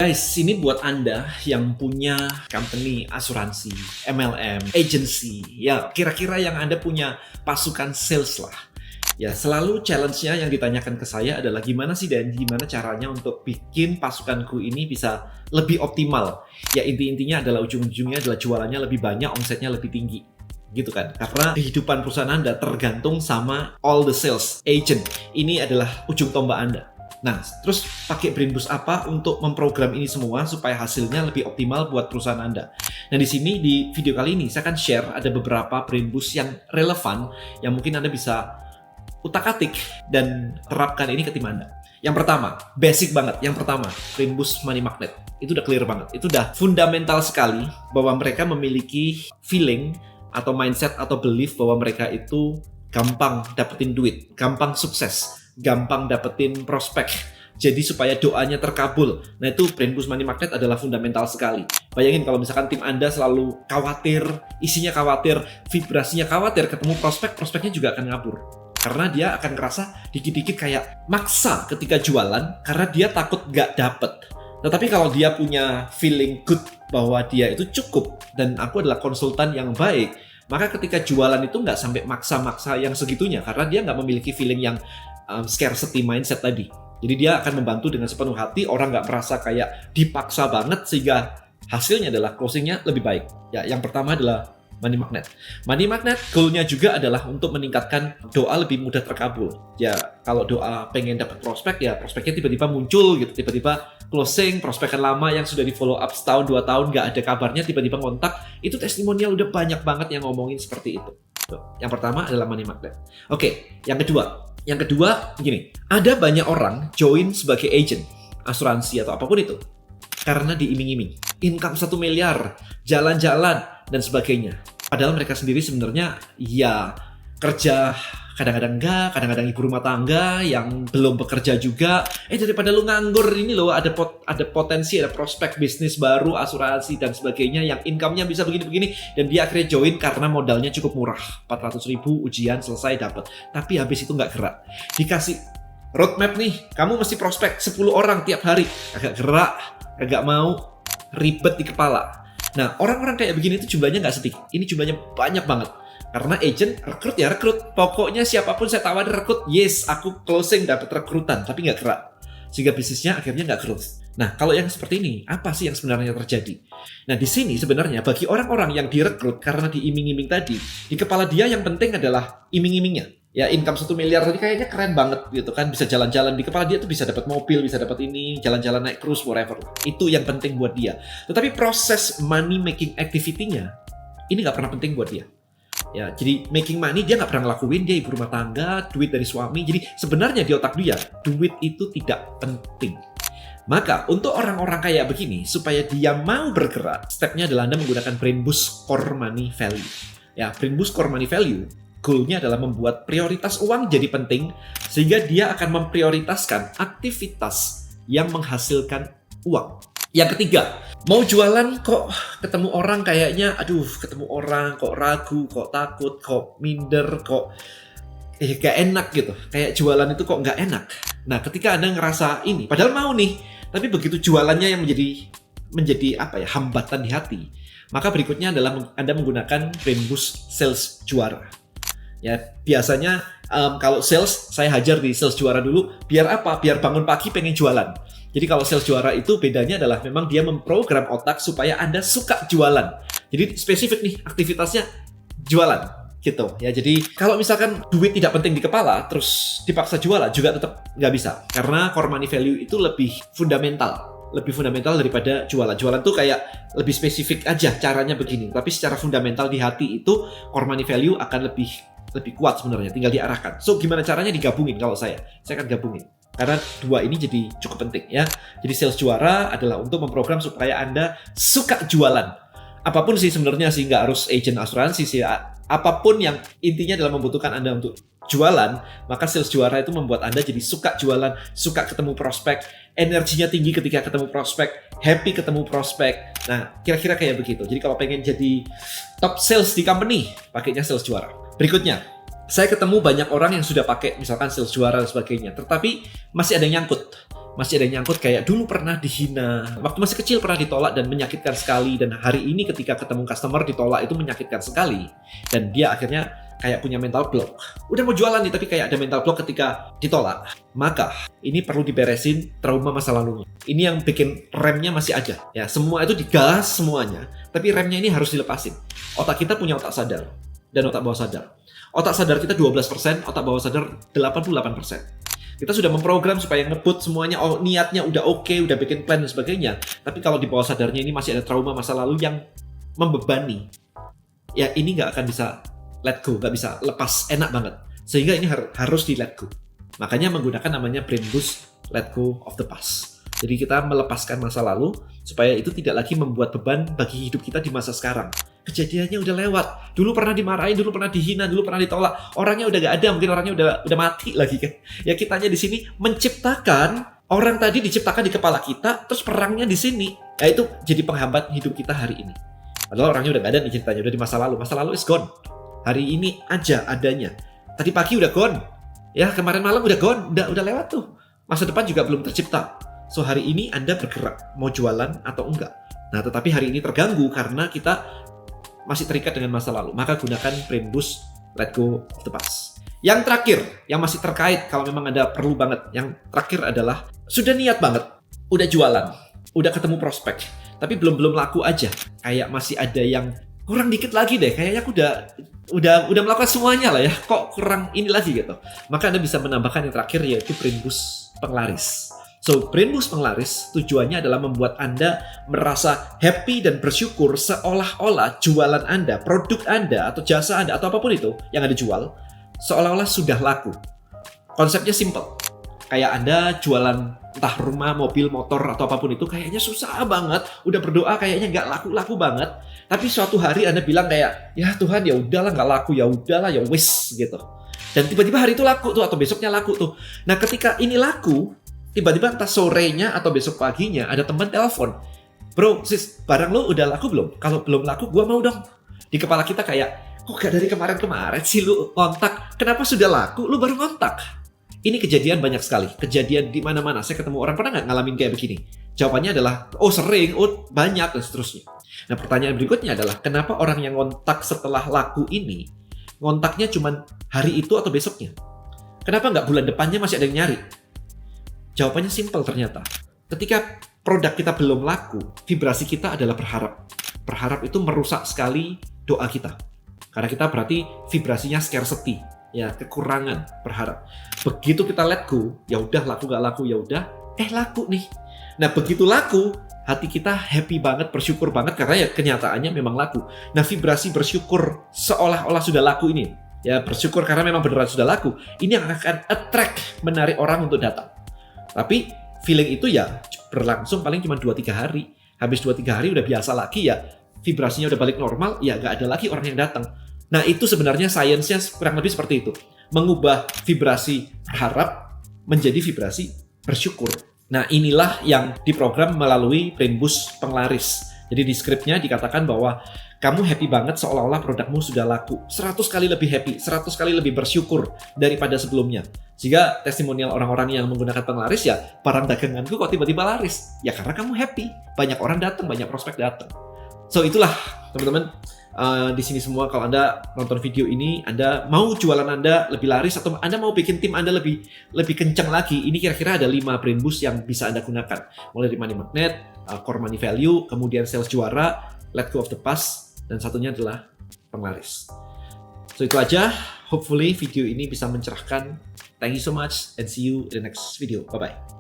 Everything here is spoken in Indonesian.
Guys, ini buat Anda yang punya company asuransi, MLM, agency, ya kira-kira yang Anda punya pasukan sales lah. Ya, selalu challenge-nya yang ditanyakan ke saya adalah gimana sih dan gimana caranya untuk bikin pasukanku ini bisa lebih optimal. Ya, intinya adalah ujung-ujungnya adalah jualannya lebih banyak, omsetnya lebih tinggi. Gitu kan, karena kehidupan perusahaan Anda tergantung sama all the sales agent. Ini adalah ujung tombak Anda. Nah, terus pakai Brain Boost apa untuk memprogram ini semua supaya hasilnya lebih optimal buat perusahaan Anda. Nah, di sini di video kali ini saya akan share ada beberapa Brain Boost yang relevan yang mungkin Anda bisa utak-atik dan terapkan ini ke tim Anda. Yang pertama, basic banget. Yang pertama, Brain Boost Money Magnet. Itu udah clear banget. Itu udah fundamental sekali bahwa mereka memiliki feeling atau mindset atau belief bahwa mereka itu gampang dapetin duit, gampang sukses, gampang dapetin prospek. Jadi supaya doanya terkabul. Nah, itu Brain Boost Money Magnet adalah fundamental sekali. Bayangin kalau misalkan tim Anda selalu khawatir, isinya khawatir, vibrasinya khawatir, ketemu prospek, prospeknya juga akan ngabur. Karena dia akan ngerasa dikit-dikit kayak maksa ketika jualan karena dia takut nggak dapet. Tetapi kalau dia punya feeling good bahwa dia itu cukup dan aku adalah konsultan yang baik, maka ketika jualan itu nggak sampai maksa-maksa yang segitunya karena dia nggak memiliki feeling yang scarcity mindset tadi. Jadi dia akan membantu dengan sepenuh hati, orang nggak merasa kayak dipaksa banget sehingga hasilnya adalah closingnya lebih baik. Ya, yang pertama adalah Money Magnet. Money Magnet goalnya juga adalah untuk meningkatkan doa lebih mudah terkabul. Ya, kalau doa pengen dapat prospek, ya prospeknya tiba-tiba muncul gitu, tiba-tiba closing, prospekan lama yang sudah di follow up setahun, 2 tahun nggak ada kabarnya, tiba-tiba ngontak, itu testimonial udah banyak banget yang ngomongin seperti itu. Tuh. Yang pertama adalah Money Magnet. Oke, yang kedua gini, ada banyak orang join sebagai agent, asuransi atau apapun itu, karena diiming-iming. Income 1 miliar, jalan-jalan, dan sebagainya. Padahal mereka sendiri sebenarnya ya kerja kadang-kadang enggak, kadang-kadang ibu rumah tangga yang belum bekerja juga. Daripada lu nganggur ini loh, ada potensi, ada prospek bisnis baru, asuransi dan sebagainya yang income-nya bisa begini-begini, dan dia akhirnya join karena modalnya cukup murah, 400.000 ujian selesai dapat. Tapi habis itu nggak gerak. Dikasih roadmap nih, kamu mesti prospek 10 orang tiap hari, agak gerak, agak mau, ribet di kepala. Nah, orang-orang kayak begini itu jumlahnya nggak sedikit. Ini jumlahnya banyak banget. Karena agent rekrut ya rekrut. Pokoknya siapapun saya tawarin rekrut. Yes, aku closing dapat rekrutan, tapi nggak gerak. Sehingga bisnisnya akhirnya nggak growth. Nah, kalau yang seperti ini, apa sih yang sebenarnya terjadi? Nah, di sini sebenarnya bagi orang-orang yang direkrut karena diiming-iming tadi, di kepala dia yang penting adalah iming-imingnya. Ya, income 1 miliar tadi kayaknya keren banget gitu kan, bisa jalan-jalan, di kepala dia tuh bisa dapat mobil, bisa dapat ini, jalan-jalan naik cruise, whatever. Itu yang penting buat dia. Tetapi proses money making activity-nya ini nggak pernah penting buat dia. Ya, jadi making money dia nggak pernah ngelakuin, dia ibu rumah tangga, duit dari suami. Jadi sebenarnya di otak dia duit itu tidak penting. Maka untuk orang-orang kayak begini, supaya dia mau bergerak, stepnya adalah Anda menggunakan Brain Boost Core Money Value. Ya, Brain Boost Core Money Value goal-nya adalah membuat prioritas uang jadi penting, sehingga dia akan memprioritaskan aktivitas yang menghasilkan uang. Yang ketiga, mau jualan kok ketemu orang kayaknya, ketemu orang kok ragu, kok takut, kok minder, kok gak enak gitu. Kayak jualan itu kok gak enak. Nah, ketika Anda ngerasa ini, padahal mau nih, tapi begitu jualannya yang menjadi hambatan di hati, maka berikutnya adalah Anda menggunakan Brain Boost Sales Juara. Ya, biasanya kalau sales, saya hajar di sales juara dulu. Biar apa? Biar bangun pagi pengen jualan. Jadi kalau sales juara itu bedanya adalah memang dia memprogram otak supaya Anda suka jualan. Jadi spesifik nih aktivitasnya jualan gitu. Ya, jadi kalau misalkan duit tidak penting di kepala, terus dipaksa jualan juga tetap nggak bisa. Karena core money value itu lebih fundamental daripada jualan. Jualan tuh kayak lebih spesifik aja caranya begini. Tapi secara fundamental di hati itu core money value akan lebih kuat sebenarnya, tinggal diarahkan. So, gimana caranya digabungin kalau saya akan gabungin. Karena dua ini jadi cukup penting ya. Jadi sales juara adalah untuk memprogram supaya Anda suka jualan. Apapun sih sebenarnya sih, nggak harus agent asuransi sih. Apapun yang intinya adalah membutuhkan Anda untuk jualan, maka sales juara itu membuat Anda jadi suka jualan, suka ketemu prospek, energinya tinggi ketika ketemu prospek, happy ketemu prospek. Nah, kira-kira kayak begitu. Jadi kalau pengen jadi top sales di company, pakainya sales juara. Berikutnya, saya ketemu banyak orang yang sudah pakai misalkan sales juara dan sebagainya, tetapi masih ada yang nyangkut. Masih ada yang nyangkut kayak dulu pernah dihina, waktu masih kecil pernah ditolak dan menyakitkan sekali, dan hari ini ketika ketemu customer ditolak itu menyakitkan sekali, dan dia akhirnya kayak punya mental block. Udah mau jualan nih tapi kayak ada mental block ketika ditolak. Maka ini perlu diberesin trauma masa lalunya. Ini yang bikin remnya masih ada. Ya, semua itu digas semuanya, tapi remnya ini harus dilepasin. Otak kita punya otak sadar dan otak bawah sadar. Otak sadar kita 12%, otak bawah sadar 88%. Kita sudah memprogram supaya ngebut semuanya, oh niatnya udah oke, udah bikin plan dan sebagainya. Tapi kalau di bawah sadarnya ini masih ada trauma masa lalu yang membebani, ya ini nggak akan bisa let go, nggak bisa lepas enak banget. Sehingga ini harus di let go. Makanya menggunakan namanya brain boost, let go of the past. Jadi kita melepaskan masa lalu supaya itu tidak lagi membuat beban bagi hidup kita di masa sekarang. Kejadiannya udah lewat. Dulu pernah dimarahin, dulu pernah dihina, dulu pernah ditolak. Orangnya udah gak ada, mungkin orangnya udah mati lagi kan. Ya kitanya di sini menciptakan orang tadi diciptakan di kepala kita, terus perangnya di sini. Ya itu jadi penghambat hidup kita hari ini. Padahal orangnya udah gak ada nih ceritanya, udah di masa lalu. Masa lalu is gone. Hari ini aja adanya. Tadi pagi udah gone. Ya kemarin malam udah gone, udah lewat tuh. Masa depan juga belum tercipta. So hari ini Anda bergerak, mau jualan atau enggak. Nah tetapi hari ini terganggu karena kita masih terikat dengan masa lalu. Maka gunakan brain boost, let go of the past. Yang terakhir, yang masih terkait kalau memang Anda perlu banget. Yang terakhir adalah sudah niat banget, udah jualan, udah ketemu prospek, tapi belum laku aja. Kayak masih ada yang kurang dikit lagi deh. Kayaknya aku udah melakukan semuanya lah ya. Kok kurang ini lagi gitu. Maka Anda bisa menambahkan yang terakhir yaitu brain boost penglaris. So, brain boost penglaris tujuannya adalah membuat Anda merasa happy dan bersyukur seolah-olah jualan Anda, produk Anda, atau jasa Anda, atau apapun itu yang Anda jual, seolah-olah sudah laku. Konsepnya simple. Kayak Anda jualan entah rumah, mobil, motor, atau apapun itu, kayaknya susah banget. Udah berdoa kayaknya nggak laku-laku banget. Tapi suatu hari Anda bilang kayak, ya Tuhan ya udahlah nggak laku, ya udahlah ya wis gitu. Dan tiba-tiba hari itu laku tuh, atau besoknya laku tuh. Nah ketika ini laku, tiba-tiba entah sorenya atau besok paginya ada teman telepon, bro, sis, barang lu udah laku belum? Kalau belum laku, gua mau dong. Di kepala kita kayak, kok gak dari kemarin-kemarin sih lu kontak? Kenapa sudah laku, lu baru kontak? Ini kejadian banyak sekali, kejadian di mana-mana. Saya ketemu orang, pernah nggak ngalamin kayak begini? Jawabannya adalah, oh sering, oh banyak, dan seterusnya. Nah pertanyaan berikutnya adalah, kenapa orang yang kontak setelah laku ini, kontaknya cuma hari itu atau besoknya? Kenapa nggak bulan depannya masih ada yang nyari? Jawabannya simpel ternyata. Ketika produk kita belum laku, vibrasi kita adalah berharap. Berharap itu merusak sekali doa kita. Karena kita berarti vibrasinya scarcity, ya kekurangan, berharap. Begitu kita let go, ya udah laku gak laku ya udah, laku nih. Nah begitu laku, hati kita happy banget, bersyukur banget karena ya kenyataannya memang laku. Nah vibrasi bersyukur seolah-olah sudah laku ini, ya bersyukur karena memang beneran sudah laku, ini yang akan attract, menarik orang untuk datang. Tapi feeling itu ya berlangsung paling cuma 2-3 hari. Habis 2-3 hari udah biasa lagi ya, vibrasinya udah balik normal, ya gak ada lagi orang yang datang. Nah itu sebenarnya sainsnya kurang lebih seperti itu. Mengubah vibrasi berharap menjadi vibrasi bersyukur. Nah inilah yang diprogram melalui brain boost penglaris. Jadi di skripnya dikatakan bahwa kamu happy banget seolah-olah produkmu sudah laku. 100 kali lebih happy, 100 kali lebih bersyukur daripada sebelumnya. Sehingga testimonial orang-orang yang menggunakan penglaris ya, barang daganganku kok tiba-tiba laris. Ya karena kamu happy, banyak orang datang, banyak prospek datang. So itulah teman-teman, di sini semua kalau Anda nonton video ini, Anda mau jualan Anda lebih laris atau Anda mau bikin tim Anda lebih kencang lagi, ini kira-kira ada 5 brain boost yang bisa Anda gunakan. Mulai dari money magnet, core money value, kemudian sales juara, let go of the past, dan satunya adalah penglaris. So itu aja, hopefully video ini bisa mencerahkan. Thank you so much and see you in the next video. Bye-bye.